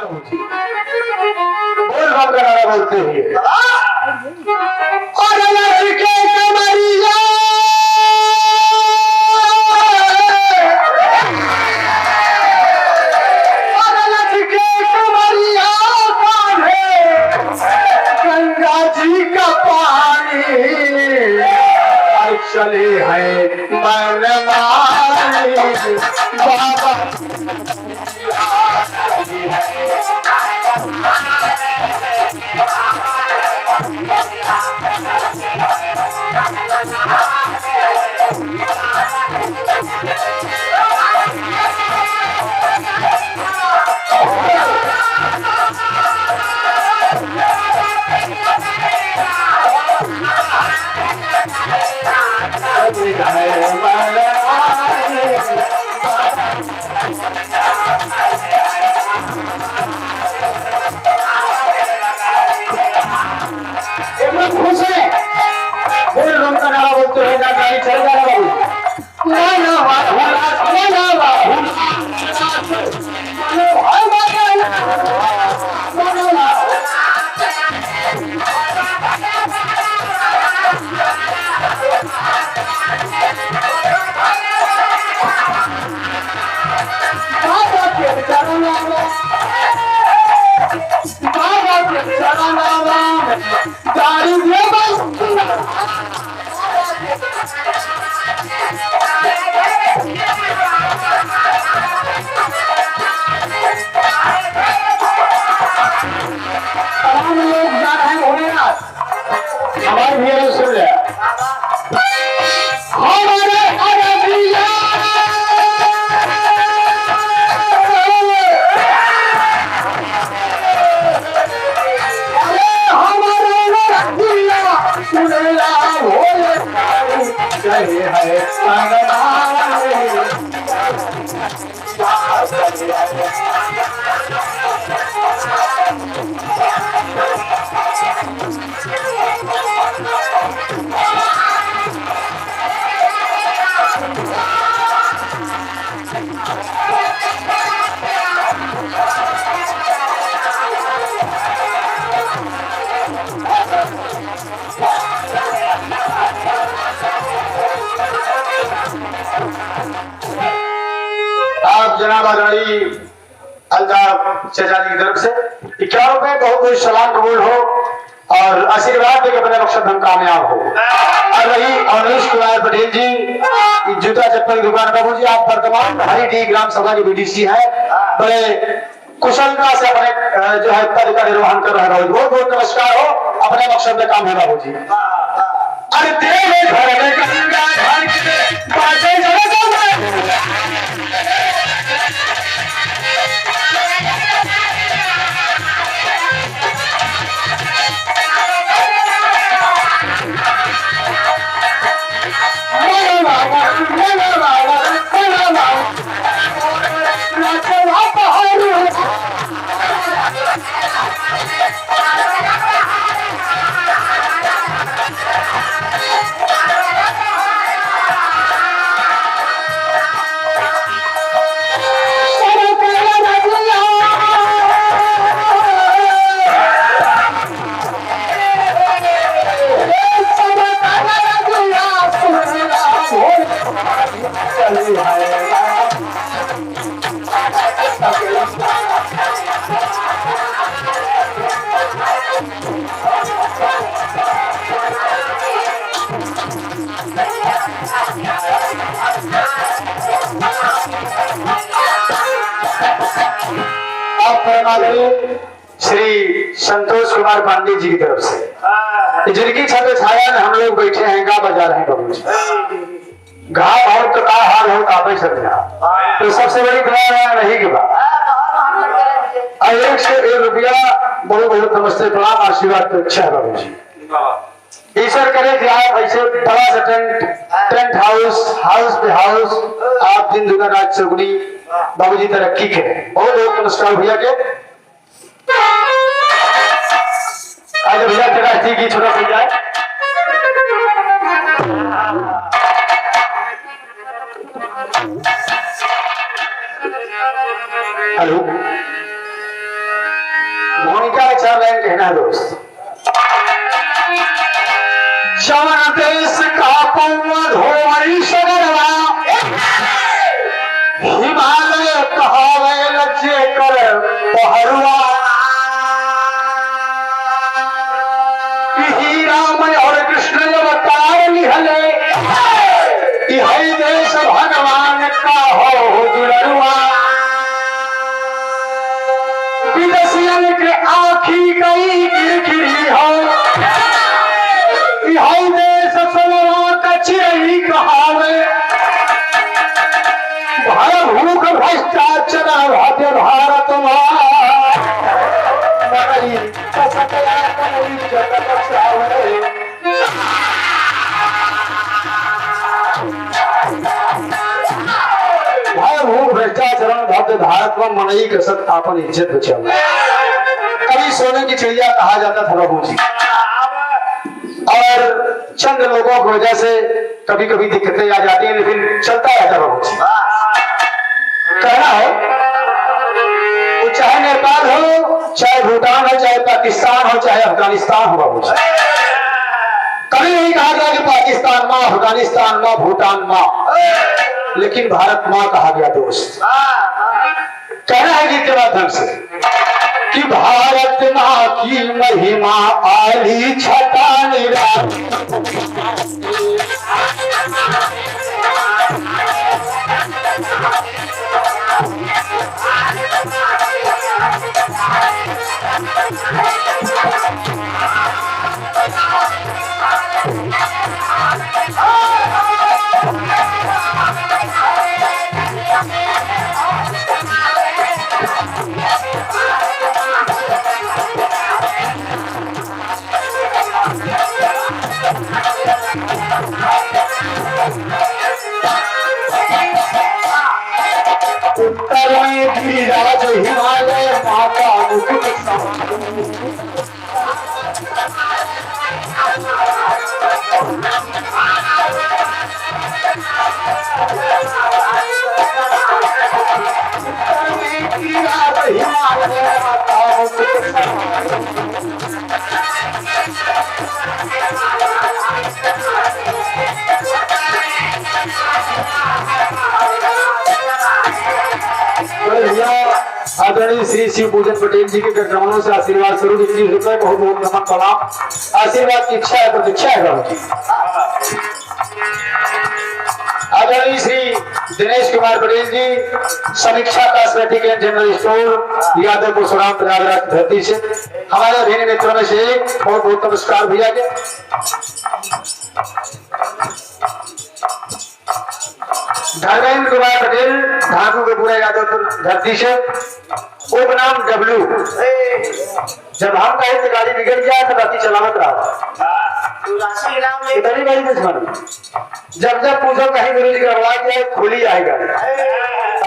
बोल बम का नारा बोलते हुए और लड़के कमरिया और लड़के कमरिया काढ़े गंगा जी का पानी चले हैं मन मानी बाबा खुश है बोल रम का नारा बोलते हुए ना गाड़ी चल जा रहा हूँ हमारे भैया सुन लिया हमारे अरबिया हमारे अरबिया सुनेला भोले कहे है आप जनाब आदरणीय अल्ताफ चाचा जी की तरफ से 51 रुपए बहुत बहुत सलाम कबूल हो और आशीर्वाद देकर अपने मकसद हम कामयाब हो। और वही अवनीश कुमार पटेल जी जूता चप्पल की दुकान बाबू जी आप वर्तमान हरिडी ग्राम सभा के बीडीसी है, बड़े कुशलता से अपने जो है पद का निर्वहन कर रहे हैं। बहुत बहुत नमस्कार हो, अपने मकसद में काम है बाबू जी। अरे तेरे घर में गंगा घर के बाजे श्री संतोष कुमार पांडे जी की तरफ से जिनकी छत्र छाया में हम लोग बैठे हैं गा बजा रहे हैं बाबू जी। घाव और तो का हाल हो कापे समझा तो सबसे बड़ी दुआ नहीं की बात। 1 से 1 रुपया बहुत बहुत नमस्ते प्रणाम आशीर्वाद तो अच्छा है बाबू जी। ईश्वर करे कि आप ऐसे बड़ा सा टेंट हाउस पे हाउस आप दिन दुनिया रात चौगुनी बाबू जी तरक्की के बहुत बहुत नमस्कार भैया के। आज भैया तेरा ठीक ही छोटा मिल जाए। हेलो चार लाइन कहना है दोस्त। जवन देश का पौवा धोवई सगरवा, हिमालय कहावे लज्जे कर पहरुआ। राम और कृष्ण अवतार निहले, यही देश भगवान का हो जुड़वा। विदेशियन के आँखी गई गिरगिरी हो, यही देश सोना का चिरई कहावे। भय भूख भ्रष्टाचार भाग्य भारत भ्रष्टाचारण भव्य भारत में मनई के सत्ता अपन इज्जत बचा। कभी सोने की चिड़िया कहा जाता था बाबू जी, और चंद लोगों की वजह से कभी कभी दिक्कतें आ जाती हैं, लेकिन चलता रहता बाबू जी। कहना है वो चाहे नेपाल हो, चाहे भूटान हो, चाहे पाकिस्तान हो, चाहे अफगानिस्तान हो बाबू जी, कभी नहीं कहा गया कि पाकिस्तान माँ, अफगानिस्तान माँ, भूटान माँ, लेकिन भारत माँ कहा गया दोस्त। कहना है गीत के माध्यम से कि भारत माँ की महिमा आली छटा निराली। उत्तर में गिरिराज हिमालय माता मुकुट आदरणीय श्री शिव पूजन पटेल जी के कार्यक्रमों से आशीर्वाद स्वरूप 21 रुपए बहुत बहुत नमन प्रणाम। आशीर्वाद की इच्छा है, प्रतीक्षा है बाबू जी। आदरणीय Shri Dinesh Kumar Patel ji, Samiksha cosmetic and general store, Yadavpur सुराम प्रयागराज धरती से हमारे अभिन्न मित्रों में से एक बहुत बहुत नमस्कार भैया के। धर्मेंद्र कुमार पटेल ढाकू के पूरे यादवपुर धरती से, उपनाम डब्लू। जब हम कहीं तो गाड़ी बिगड़ जाए तो बाकी चलावत रहा, जब जब पूछो कहीं गुरु जी का आवाज जाए खुली जाए गाड़ी,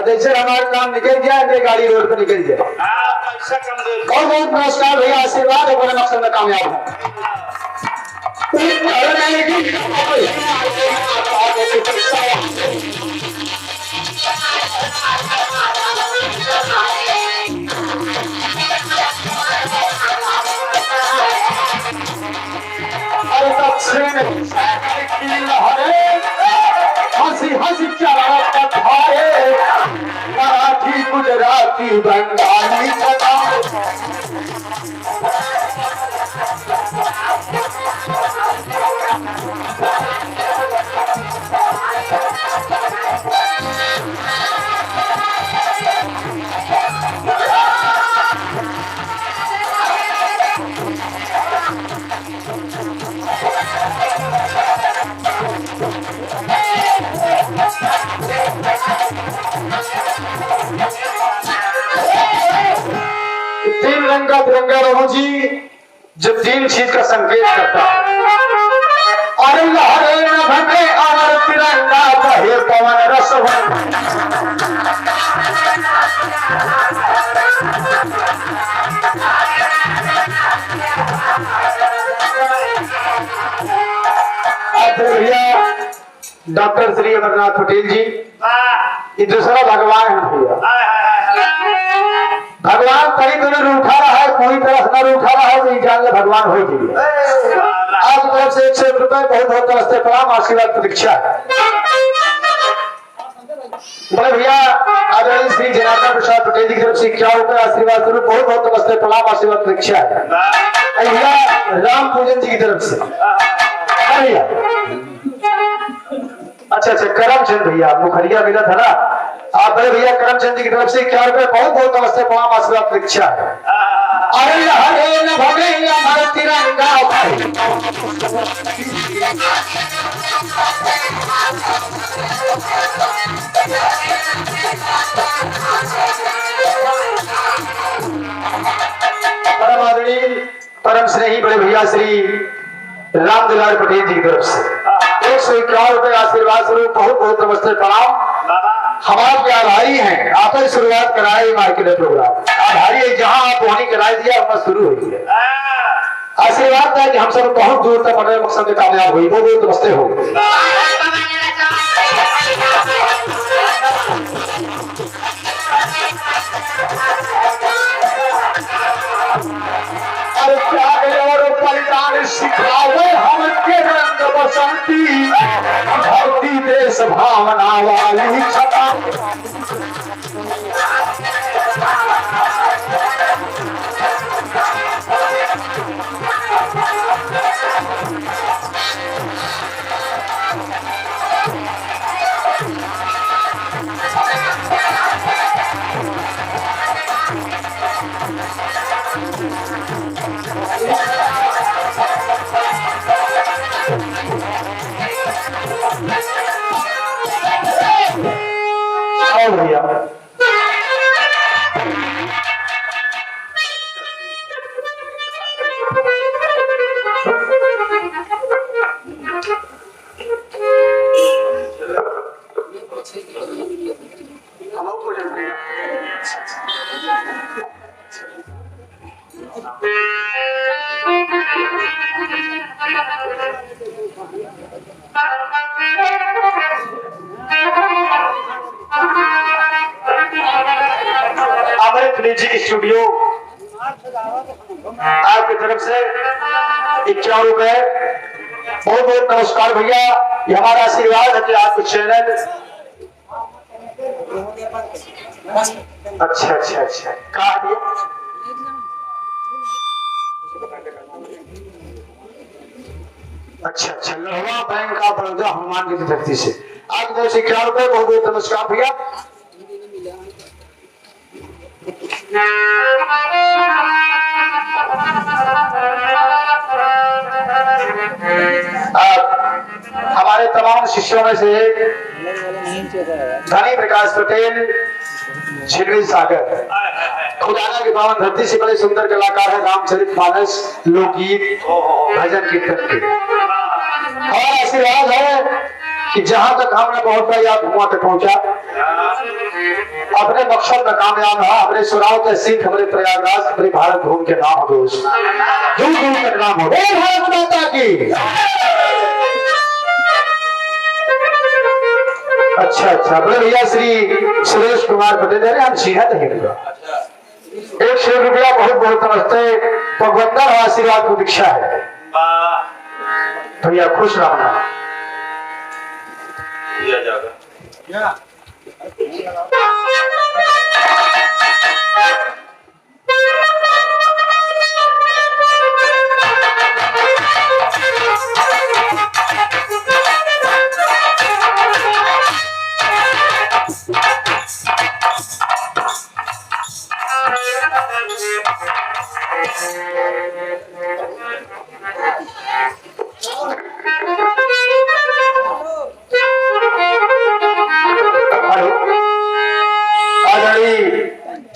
जैसे हमारा काम निकल जाए गाड़ी रोड पर निकल जाए। बहुत बहुत नमस्कार भैया, आशीर्वाद अपने मकसद में कामयाब हो। हंसी हंसी चला भाई, मराठी गुजराती बंगाली तीन रंग का तिरंगा रघु जी जब तीन चीज का संकेत करता है, और लहरे नभे अमर तिरंगा बहे पवन रस भैया। डॉक्टर श्री अमरनाथ पटेल जी, ये दूसरा भगवान है भैया। भगवान कहीं तो नहीं रूठा रहा है, कोई तरफ न रूठा नहीं जान ले भगवान हो गई। आप तरफ से 100 रुपए बहुत बहुत नमस्ते प्रणाम आशीर्वाद प्रतीक्षा है। बड़े भैया आदरणीय श्री जनार्दन प्रसाद पटेल जी की तरफ से 51 रुपए आशीर्वाद स्वरूप बहुत बहुत नमस्ते प्रणाम आशीर्वाद प्रतीक्षा है। भैया राम पूजन जी की तरफ से भैया अच्छा करमचंद भैया मुखरिया मिला था ना। आप बड़े भैया करमचंद जी की तरफ से 51 रुपए बहुत बहुत नमस्ते प्रणाम आशीर्वाद प्रतीक्षा है। अरे हरे न भगे हमारे तिरंगा भाई परम आदरणीय परम स्नेही बड़े भैया श्री राम दुलार पटेल जी की तरफ से 151 रुपए आशीर्वाद स्वरूप बहुत बहुत नमस्ते प्रणाम। हम आपके आभारी हैं। आप ही शुरुआत कराए मार्केट प्रोग्राम आभारी है। जहां आप वहीं कराए दिया अपना शुरू हो गया। आशीर्वाद था कि हम सब बहुत दूर तक अपने मकसद में कामयाब हुई। बहुत बहुत नमस्ते हो। अरे त्याग और बलिदान सिखावे हमके रंग बसंती धरती देश भावना वाली छटा। भैया म्यूजिक स्टूडियो आपकी तरफ से 51 रुपए बहुत बहुत नमस्कार भैया। ये हमारा आशीर्वाद है कि आपको चैनल अच्छा कहा दिया अच्छा लोहवा बैंक का बड़ौदा हनुमान की धरती से आपकी तरफ से 51 रुपए बहुत बहुत नमस्कार भैया। हमारे तमाम शिष्यों में से धनी प्रकाश पटेल छिलवी सागर खुदाना की पावन धरती से बड़े सुंदर कलाकार है। रामचरितमानस लोकगीत भजन कीर्तन के हमारा आशीर्वाद है कि जहां तक हमने पहुंचा या वहां तक पहुंचा अपने मकसद में कामयाब रहा। अपने सुराव के सिख हमारे प्रयागराज हमारे भारत भूमि के नाम हो दोस्त दूर दूर तक नाम हो भारत माता की। अच्छा बड़े भैया श्री सुरेश कुमार पटेल हम सीधा रहेगा 100 रुपया बहुत बहुत नमस्ते भगवंतर आशीर्वाद को दीक्षा है भैया खुश रहना। दिया जाएगा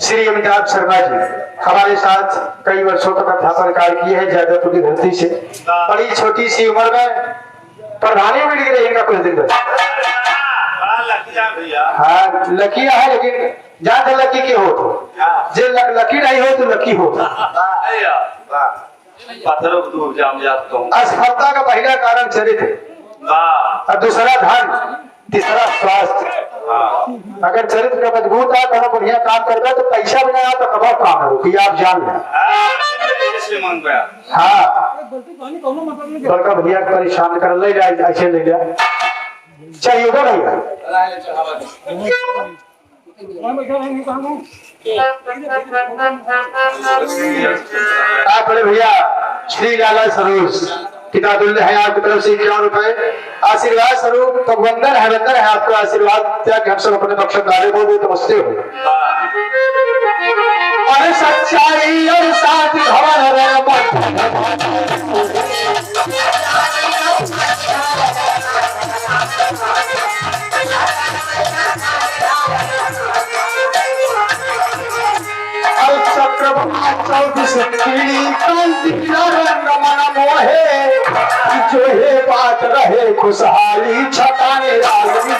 श्री अमिताभ शर्मा जी हमारे साथ कई वर्षों तक अध्यापन कार्य किए हैं जयपुर की धरती से। बड़ी छोटी सी उम्र में प्रधानी में रहेगा कुछ दिन बाद। हाँ लकी है लेकिन ज्यादा लकी के हो तो जे लकी नहीं हो तो लकी हो। असफलता का पहला कारण चरित्र और दूसरा धन तीसरा स्वास्थ्य। अगर चरित्र का मजबूत है तो बढ़िया काम करता है तो पैसा भी नहीं आता तो कब काम है कि आप जान लें। श्रीमान भैया। हाँ बड़का भैया के परेशान कर ले जाए ऐसे ले जाए चाहिए होगा भैया आप बड़े भैया श्री लाला सरोज किताबुल हयात की तरफ से 51 रुपए आशीर्वाद स्वरूप तो वंदन है आपका आशीर्वाद त्याग हम सब अपने पक्ष कार्य को भी नमस्ते हो और सच्चाई और साथ जो है बात रहे खुशहाली छटाने वाली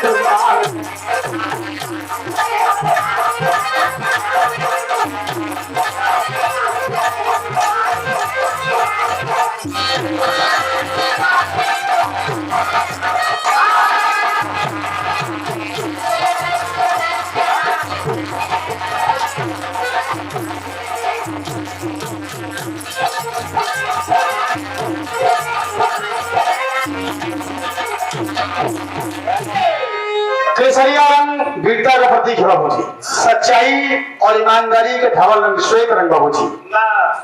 केसरिया रंग वीरता का प्रतीक है बाबूजी सच्चाई और ईमानदारी के धवल रंग श्वेत रंग बाबूजी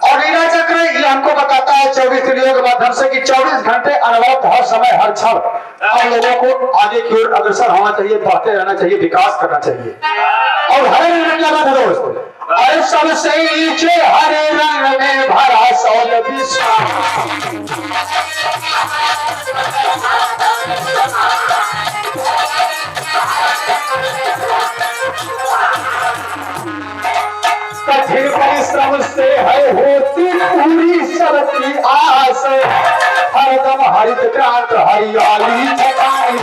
और नीला चक्र ये हमको बताता है 24 त्रियों के माध्यम से कि 24 घंटे अनवरत हर समय हर क्षण हम लोगों को आगे की ओर अग्रसर होना चाहिए बढ़ते रहना चाहिए विकास करना चाहिए और हरे रंग क्या बात है दोस्त और सबसे नीचे हरे रंग में भरा कठिन परिश्रम से है होती पूरी सबकी आस हरदम हरित क्रांत हरियाली छटाई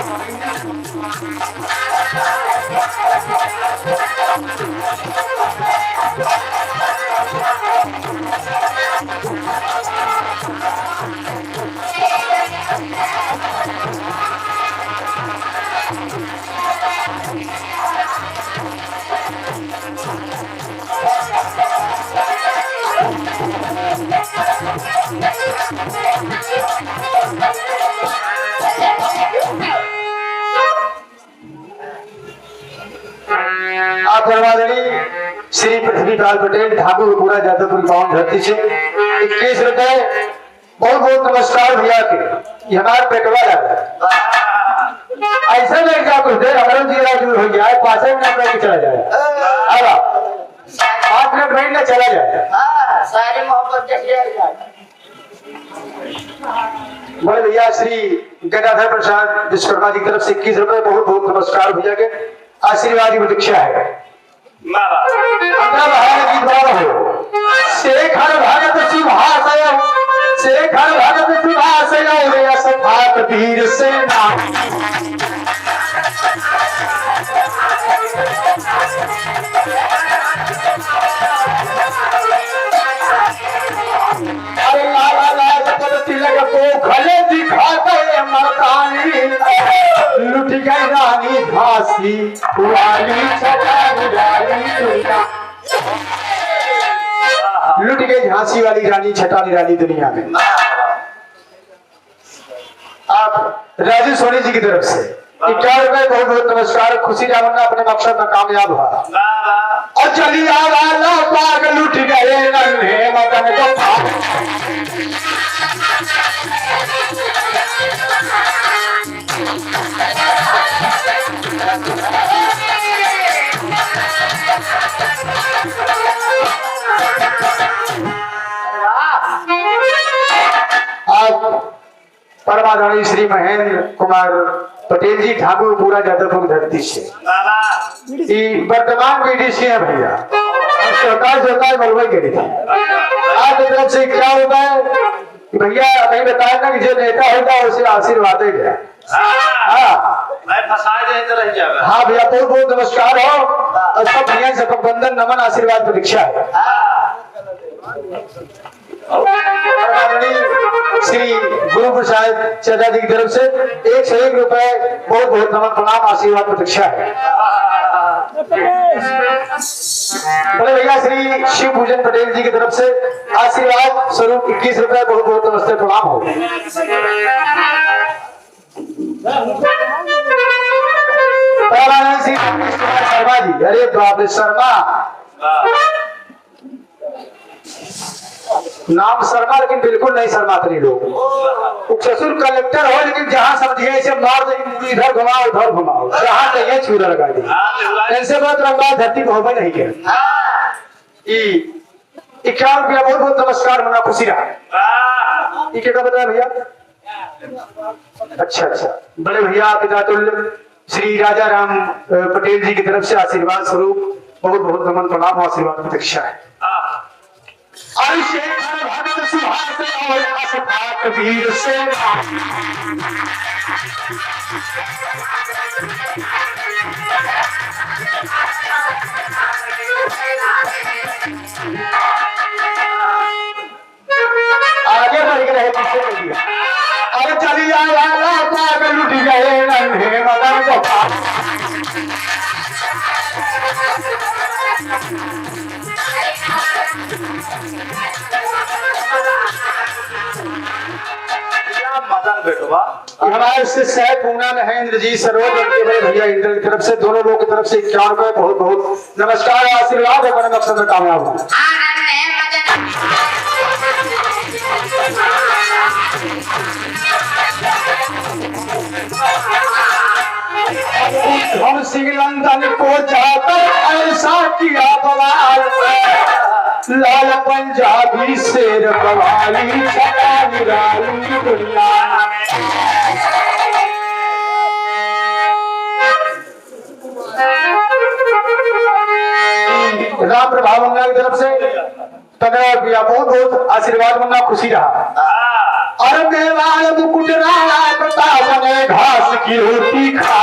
आप श्री पृथ्वीपाल पटेल ठाकुर पूरा जादवपुर पावन धरती से 21 रुपए बहुत बहुत नमस्कार भैया के ये हमारे पेटवा जाता है ऐसा नहीं क्या कुछ देर हमारा जीरा दूर हो गया है 5 मिनट में चला जाए अब 5 मिनट में चला जाए सारी मोहब्बत बड़े भैया श्री गदाधर प्रसाद विश्वकर्मा जी की तरफ से 21 रुपए बहुत बहुत नमस्कार भैया के आशीर्वाद की प्रतीक्षा है शेखर भगत सिंहासन शेखर भगत सिंहासन सफात वीर सेना अरे लाला लाजपत तिलक को खले दिखाते मर्दानी लुट गई रानी झांसी वाली लुट गई झांसी वाली रानी छटानी रानी दुनिया में आप राजू सोनी जी की तरफ से 51 रुपए बहुत बहुत नमस्कार खुशी जामना अपने मकसद में कामयाब हुआ और चलिया वाला पाग लुट गए नन्हे मदन को परमाधानी श्री महेंद्र कुमार पटेल जी ठाकुर पूरा जादवपुर धरती से वर्तमान बीडीसी है भैया सरकार मलबई करी थी आज तरफ से क्या होता है भैया नहीं बताया ना कि जो नेता होता है उसे आशीर्वाद है क्या हाँ भैया बहुत बहुत नमस्कार हो और सब भैया से बंधन नमन आशीर्वाद प्रतीक्षा है श्री गुरु प्रसाद चेता जी की तरफ से 101 रुपए बहुत बहुत नमन प्रणाम आशीर्वाद प्रतीक्षा है बड़े भैया श्री शिव पूजन पटेल जी की तरफ से आशीर्वाद स्वरूप 21 रुपए बहुत बहुत नमस्ते प्रणाम हो। श्री शर्मा जी, अरे बाप रे शर्मा नाम शर्मा, लेकिन बिल्कुल नहीं शर्माते लोग। ससुर कलेक्टर हो लेकिन जहाँ समझिए ऐसे मार दे, इधर घुमाओ उधर घुमाओ, जहाँ चाहिए छुरा लगा दी। ऐसे बहुत रंगा धरती को हो नहीं है। 51 रुपया बहुत बहुत नमस्कार, मना खुशी रहा। क्या बताया भैया? अच्छा अच्छा, बड़े भैया पितातुल्य श्री राजा राम पटेल जी की तरफ से आशीर्वाद स्वरूप बहुत बहुत नमन प्रणाम आशीर्वाद प्रतीक्षा है। भक्त सुभाष और असफाक वीर से आगे बढ़ गए, पीछे बढ़ गया। अरे चली आया लुट गए नन्हे मदन गोपाल। हमारे शिष्य है पूना में है इंद्रजीत सरोज, उनके बड़े भैया इंद्र की तरफ से दोनों लोगों की तरफ से 51 रुपए बहुत बहुत नमस्कार आशीर्वाद है। बड़े मकसद में कामयाब हो। हम सिंह लंदन को जाकर ऐसा किया बवाल, लाल पंजाबी शेर बवाली छटा निराली दुनिया। राम प्रभाव मंगला की तरफ से 15 रुपया बहुत बहुत आशीर्वाद, मन्ना खुशी रहा। और मेवाड़ मुकुट राणा प्रताप ने घास की रोटी खा।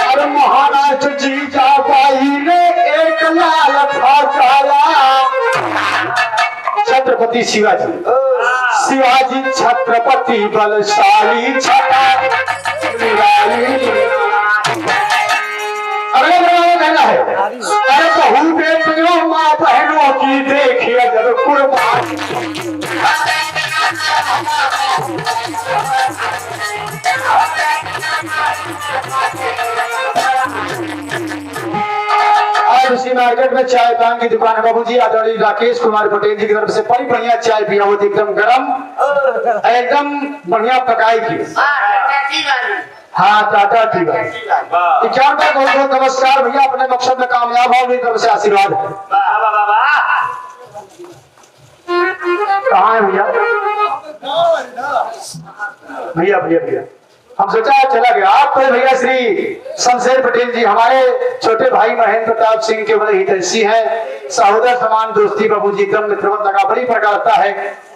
और महाराज जीजाबाई ने एक लाल फाड़ा। छत्रपति शिवाजी, शिवाजी छत्रपति बलशाली छटा कहना है। अरे बहू बेटियों माँ बहनों की देखिए जब कुर्बान। और उसी मार्केट में चाय पान की दुकान है बाबूजी आदरणीय राकेश कुमार पटेल जी की तरफ से बड़ी बढ़िया चाय पिया होती, एकदम गरम, एकदम बढ़िया पकाई की। हाँ टाटा ठीक है। 51 रुपए बहुत बहुत नमस्कार भैया, अपने मकसद में कामयाब हो, मेरी तरफ से आशीर्वाद है। कहाँ है भैया? भैया भैया भैया हम सोचा चला गया। आप तो भैया श्री शमशेर पटेल जी हमारे छोटे भाई महेंद्र प्रताप सिंह के बड़े हितैषी हैं, सहोदर समान दोस्ती बाबूजी, एकदम मित्रवत लगा बड़ी प्रकारता है,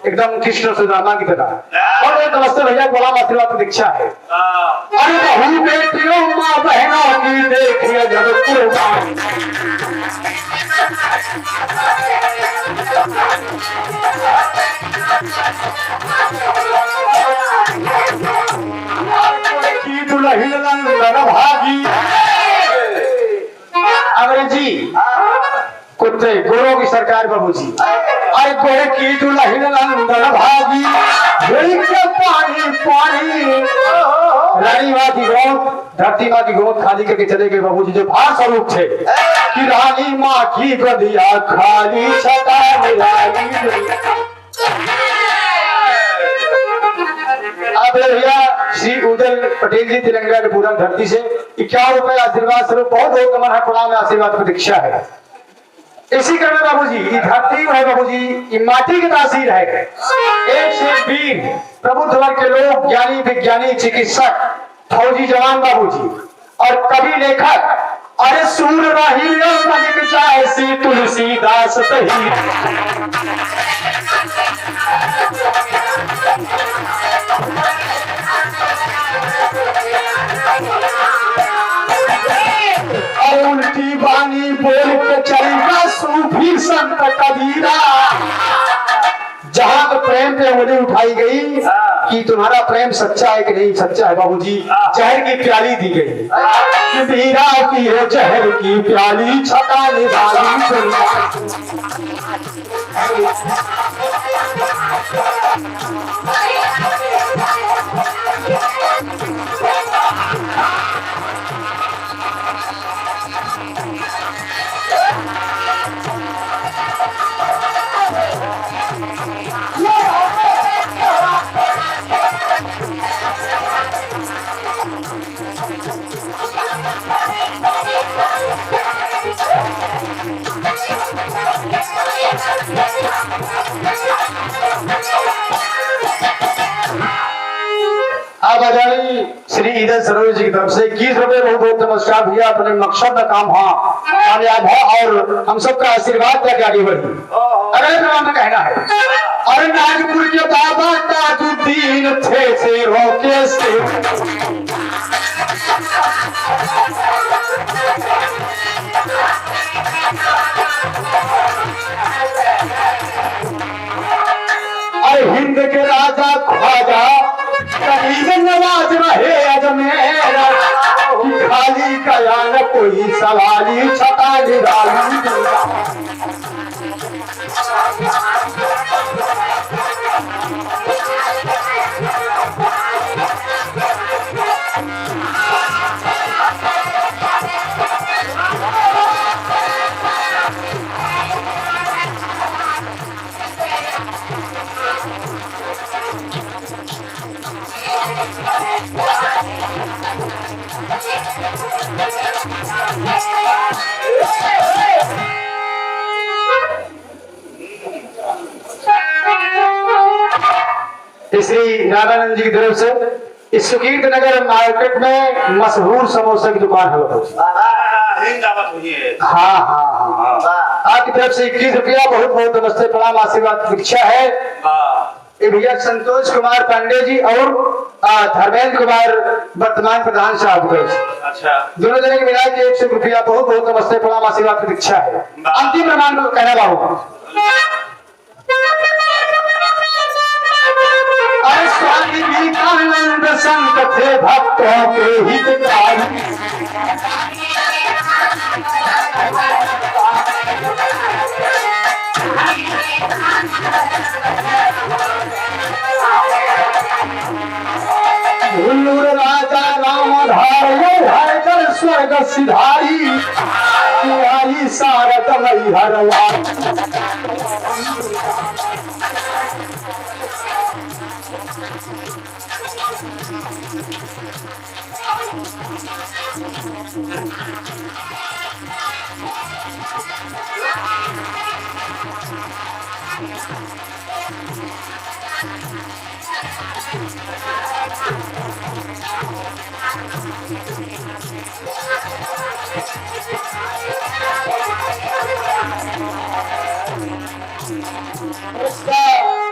एकदम कृष्ण सुदामा की तरह। और नमस्ते भैया, बड़ा आशीर्वाद की दीक्षा है। अरे बहू बेटियों माँ बहनों की देखिए जब कुर्बान। की दुल्हन लंदन भागी। अंग्रेजी कुत्ते गोरों की सरकार बाबूजी। अरे गोरे की दुल्हन लंदन भागी, पानी पानी। रानी माँ की गोद, धरती माँ की गोद खाली करके चले गए बाबूजी, जो भार स्वरूप थे कि रानी माँ की गदिया खाली छटा निराली। अब भैया श्री उदय पटेल जी तिरंगा के पूरा धरती से 51 रुपए आशीर्वाद स्वरूप बहुत बहुत नमन है, प्रणाम आशीर्वाद प्रतीक्षा है। इसी क्रम में बाबूजी ये धरती है बाबूजी, ये माटी की तासीर है। एक से वीर प्रबुद्ध वर्ग के लोग, ज्ञानी विज्ञानी चिकित्सक फौजी जवान बाबूजी और कवि लेखक, अरे सूर रही मलिक चाहे सी तुलसीदास तही। और उल्टी बानी बोल के चलेगा सूफी संत कबीरा। पे उंगली उठाई गई कि तुम्हारा प्रेम सच्चा है कि नहीं सच्चा है बाबूजी। जहर की प्याली दी गई, मीरा की है जहर की प्याली छटा निवाली। आवाजानी श्री ईदन सरोज जी की तरफ से 21 रुपए बहुत बहुत नमस्कार भैया। अपने मकसद का काम कामयाब है और हम सबका आशीर्वाद करके आगे बढ़ी। अगले प्रमाण में कहना है, और नागपुर के बाबा ताजुद्दीन थे से रोके से अरे हिंद के राजा ख्वाजा करीब नवाज रहे अजमेर, खाली कया न कोई सवाली छटा निराली। श्री नारायण जी की तरफ से इस सुकीर्त नगर मार्केट में मशहूर समोसे की दुकान है। हाँ हाँ हाँ, आपकी तरफ से 21 रुपया बहुत बहुत नमस्ते प्रणाम आशीर्वाद की इच्छा है। ये भैया संतोष कुमार पांडे जी और धर्मेंद्र कुमार वर्तमान प्रधान साहब की तरफ से। अच्छा, दोनों जने की मिला के 100 रुपया बहुत बहुत नमस्ते प्रणाम आशीर्वाद की इच्छा है। अंतिम प्रमाण को कहना बाबू, स्वामी विवेकानंद संत थे भक्तों के हितकारी, हुल्लूर राजा रामधार कर स्वर्ग सिधारी, सारद मई हरवा।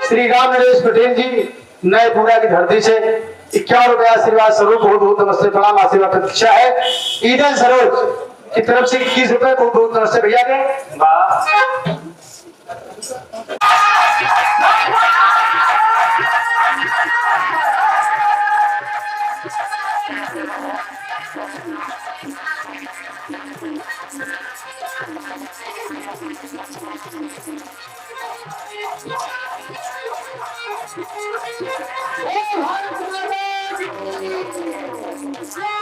श्री राम नरेश पटेल जी नएपुरा की धरती से 51 रुपया आशीर्वाद स्वरूप बहुत बहुत नमस्ते प्रणाम आशीर्वाद प्रतीक्षा है। ईदन सरोज की तरफ से 21 रुपए बहुत बहुत नमस्ते भैया के। Hey,